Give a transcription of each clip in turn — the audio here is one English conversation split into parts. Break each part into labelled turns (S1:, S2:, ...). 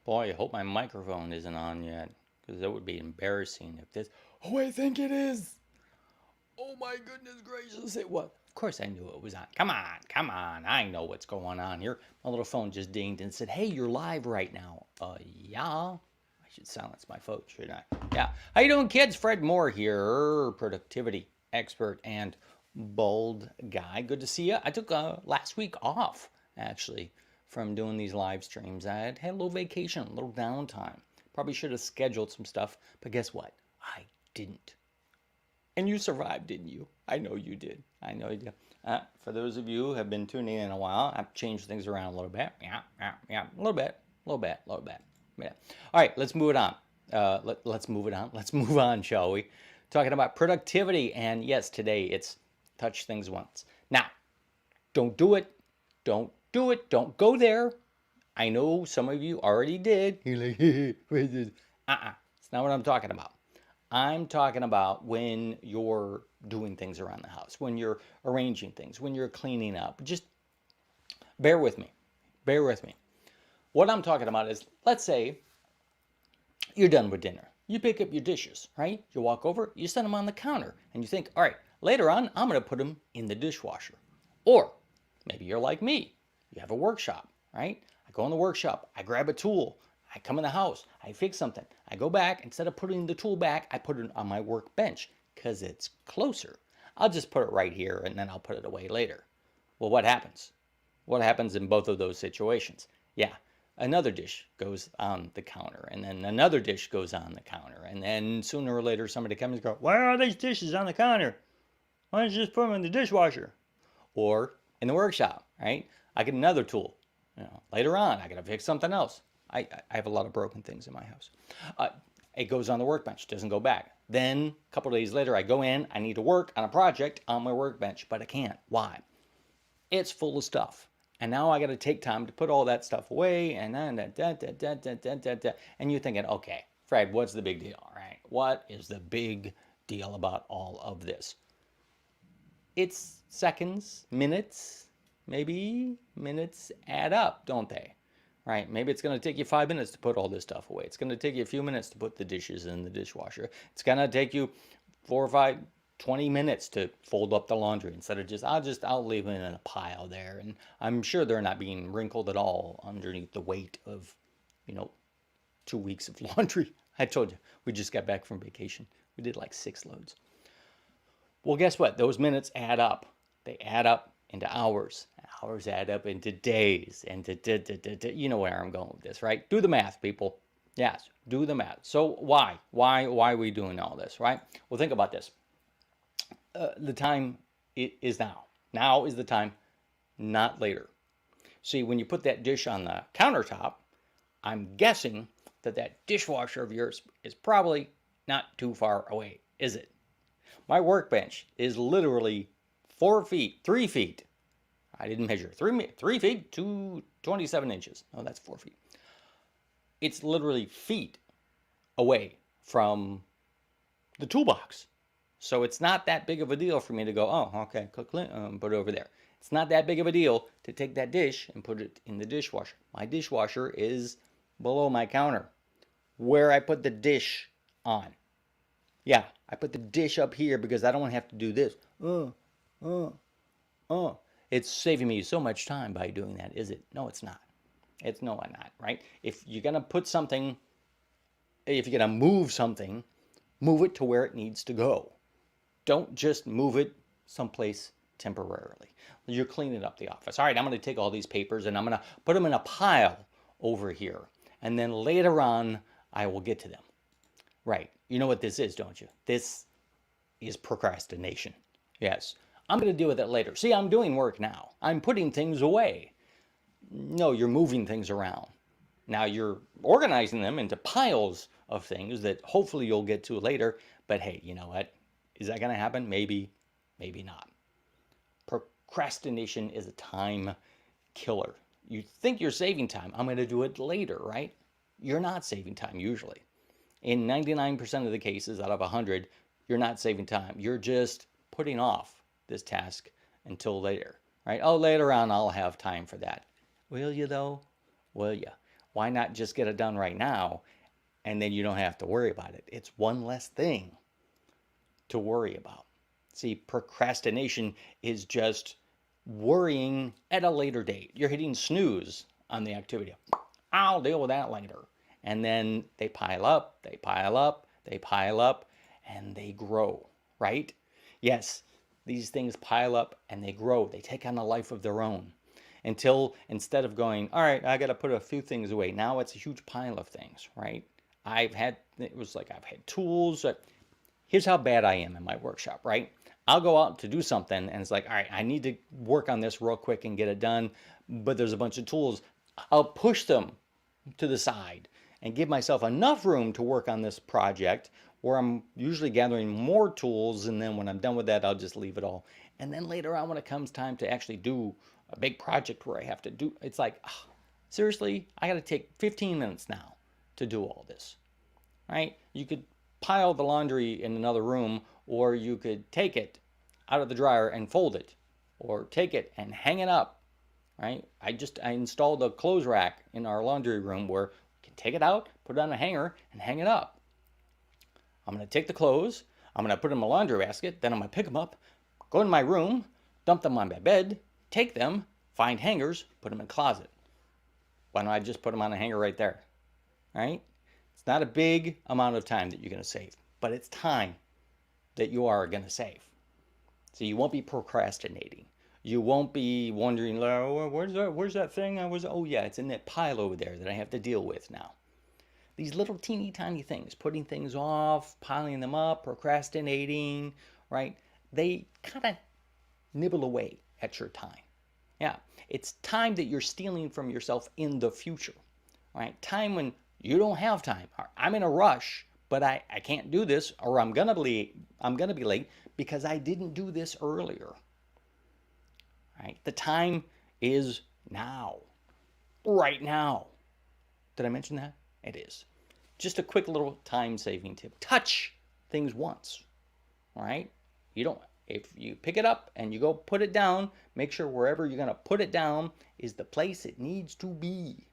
S1: Boy, I hope my microphone isn't on yet, because that would be embarrassing if this. Oh, I think it is. Oh my goodness gracious, it was. Of course I knew it was on. Come on, come on. I know what's going on here. My little phone just dinged and said, hey, you're live right now. Yeah. I should silence my phone, shouldn't I? Yeah. How you doing, kids? Fred Moore here, productivity expert and bald guy. Good to see you. I took last week off, actually, from doing these live streams. I had a little vacation, a little downtime. Probably should have scheduled some stuff, but guess what? I didn't. And you survived, didn't you? I know you did. I know you did. For those of you who have been tuning in a while, I've changed things around a little bit. Yeah. A little bit. Yeah. All right, let's move it on. Let's move it on. Let's move on, shall we? Talking about productivity. And yes, today it's touch things once. Now, don't do it. Don't do it. Don't go there. I know some of you already did. You're like, it's not what I'm talking about. I'm talking about when you're doing things around the house, when you're arranging things, when you're cleaning up. Just bear with me. Bear with me. What I'm talking about is, let's say you're done with dinner. You pick up your dishes, right? You walk over, you set them on the counter, and you think, all right, later on, I'm going to put them in the dishwasher. Or maybe you're like me. You have a workshop, right? I go in the workshop, I grab a tool, I come in the house, I fix something. I go back, instead of putting the tool back, I put it on my workbench because it's closer. I'll just put it right here and then I'll put it away later. Well, what happens? What happens in both of those situations? Yeah, another dish goes on the counter, and then another dish goes on the counter, and then sooner or later somebody comes and goes, why are these dishes on the counter? Why don't you just put them in the dishwasher? Or in the workshop, right? I get another tool. Later on, I got to fix something else. I have a lot of broken things in my house. It goes on the workbench, doesn't go back. Then a couple of days later, I go in, I need to work on a project on my workbench, but I can't. Why? It's full of stuff. And now I got to take time to put all that stuff away, and then and you're thinking, okay, Fred, what's the big deal, right? What is the big deal about all of this? It's seconds, minutes, maybe minutes add up, don't they? Right? Maybe it's going to take you 5 minutes to put all this stuff away. It's going to take you a few minutes to put the dishes in the dishwasher. It's going to take you 4 or 5, 20 minutes to fold up the laundry instead of I'll leave it in a pile there. And I'm sure they're not being wrinkled at all underneath the weight of, 2 weeks of laundry. I told you, we just got back from vacation. We did like 6 loads. Well, guess what? Those minutes add up. They add up into hours. Hours add up into days. And you know where I'm going with this, right? Do the math, people. Yes, do the math. So why? Why are we doing all this, right? Well, think about this. The time is now. Now is the time, not later. See, when you put that dish on the countertop, I'm guessing that dishwasher of yours is probably not too far away, is it? My workbench is literally 4 feet, 3 feet. I didn't measure. 3 feet, 27 inches. Oh, that's 4 feet. It's literally feet away from the toolbox. So it's not that big of a deal for me to go, oh, okay, put it over there. It's not that big of a deal to take that dish and put it in the dishwasher. My dishwasher is below my counter, where I put the dish on. Yeah, I put the dish up here because I don't want to have to do this. It's saving me so much time by doing that, is it? No, it's not. It's no, I'm not, right? If you're going to move something, move it to where it needs to go. Don't just move it someplace temporarily. You're cleaning up the office. All right, I'm going to take all these papers and I'm going to put them in a pile over here. And then later on, I will get to them. Right. You know what this is, don't you? This is procrastination. Yes. I'm going to deal with it later. See, I'm doing work now. I'm putting things away. No, you're moving things around. Now you're organizing them into piles of things that hopefully you'll get to later. But hey, you know what? Is that going to happen? Maybe, maybe not. Procrastination is a time killer. You think you're saving time. I'm going to do it later, right? You're not saving time usually. In 99% of the cases out of 100, you're not saving time. You're just putting off this task until later, right? Oh, later on I'll have time for that. Will you though? Will you? Why not just get it done right now and then you don't have to worry about it? It's one less thing to worry about. See, procrastination is just worrying at a later date. You're hitting snooze on the activity. I'll deal with that later. And then they pile up, they pile up, they pile up, and they grow, right? Yes, these things pile up and they grow. They take on a life of their own until instead of going, all right, I got to put a few things away. Now it's a huge pile of things, right? It was like I've had tools. Here's how bad I am in my workshop, right? I'll go out to do something and it's like, all right, I need to work on this real quick and get it done. But there's a bunch of tools. I'll push them to the side and give myself enough room to work on this project where I'm usually gathering more tools. And then when I'm done with that, I'll just leave it all. And then later on, when it comes time to actually do a big project where I have to do, it's like, oh, seriously, I got to take 15 minutes now to do all this, right? You could pile the laundry in another room, or you could take it out of the dryer and fold it, or take it and hang it up, right? I installed a clothes rack in our laundry room where you can take it out, put it on a hanger, and hang it up. I'm going to take the clothes, I'm going to put them in my laundry basket, then I'm going to pick them up, go in my room, dump them on my bed, take them, find hangers, put them in a closet. Why don't I just put them on a hanger right there, right? It's not a big amount of time that you're going to save, but it's time that you are going to save. So you won't be procrastinating. You won't be wondering, oh, where's that thing? Oh yeah, it's in that pile over there that I have to deal with now. These little teeny tiny things, putting things off, piling them up, procrastinating, right? They kind of nibble away at your time. Yeah, it's time that you're stealing from yourself in the future, right? Time when you don't have time. I'm in a rush, but I can't do this, or I'm gonna be late because I didn't do this earlier. Right? The time is now, right now. Did I mention that? It is. Just a quick little time-saving tip: touch things once. All right? If you pick it up and you go put it down, make sure wherever you're gonna put it down is the place it needs to be.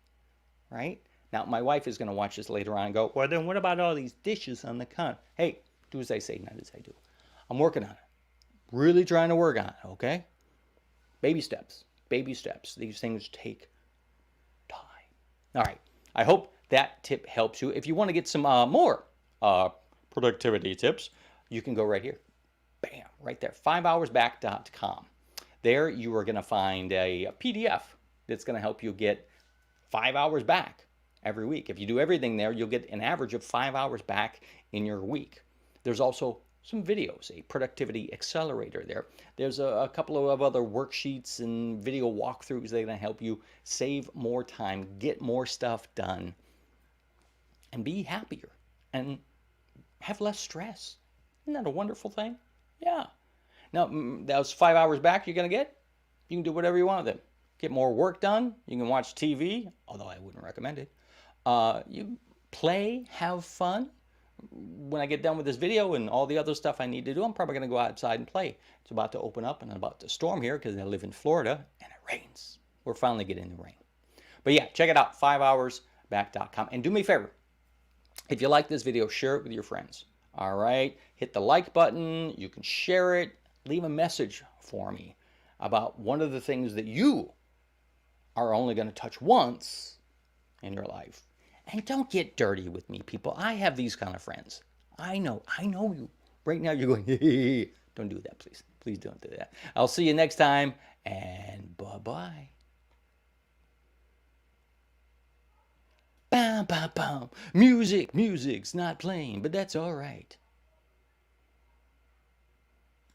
S1: Right? Now, my wife is going to watch this later on and go, well, then what about all these dishes on the counter? Hey, do as I say, not as I do. I'm working on it. Really trying to work on it, okay? Baby steps. Baby steps. These things take time. All right. I hope that tip helps you. If you want to get some more productivity tips, you can go right here. Bam, right there, 5hoursback.com. There you are going to find a PDF that's going to help you get 5 hours back every week. If you do everything there, you'll get an average of 5 hours back in your week. There's also some videos, a productivity accelerator there. There's a couple of other worksheets and video walkthroughs that are going to help you save more time, get more stuff done, and be happier and have less stress. Isn't that a wonderful thing? Yeah. Now, those 5 hours back you're going to get, you can do whatever you want with them. Get more work done. You can watch TV, although I wouldn't recommend it. You play, have fun. When I get done with this video and all the other stuff I need to do, I'm probably going to go outside and play. It's about to open up and about to storm here because I live in Florida and it rains. We're finally getting the rain. But yeah, check it out, 5hoursback.com. And do me a favor. If you like this video, share it with your friends. All right? Hit the like button. You can share it. Leave a message for me about one of the things that you are only going to touch once in your life. And don't get dirty with me, people. I have these kind of friends. I know you. Right now you're going, hey. Don't do that, please. Please don't do that. I'll see you next time, and bye-bye. Bam, bam, bam. Music's not playing, but that's all right.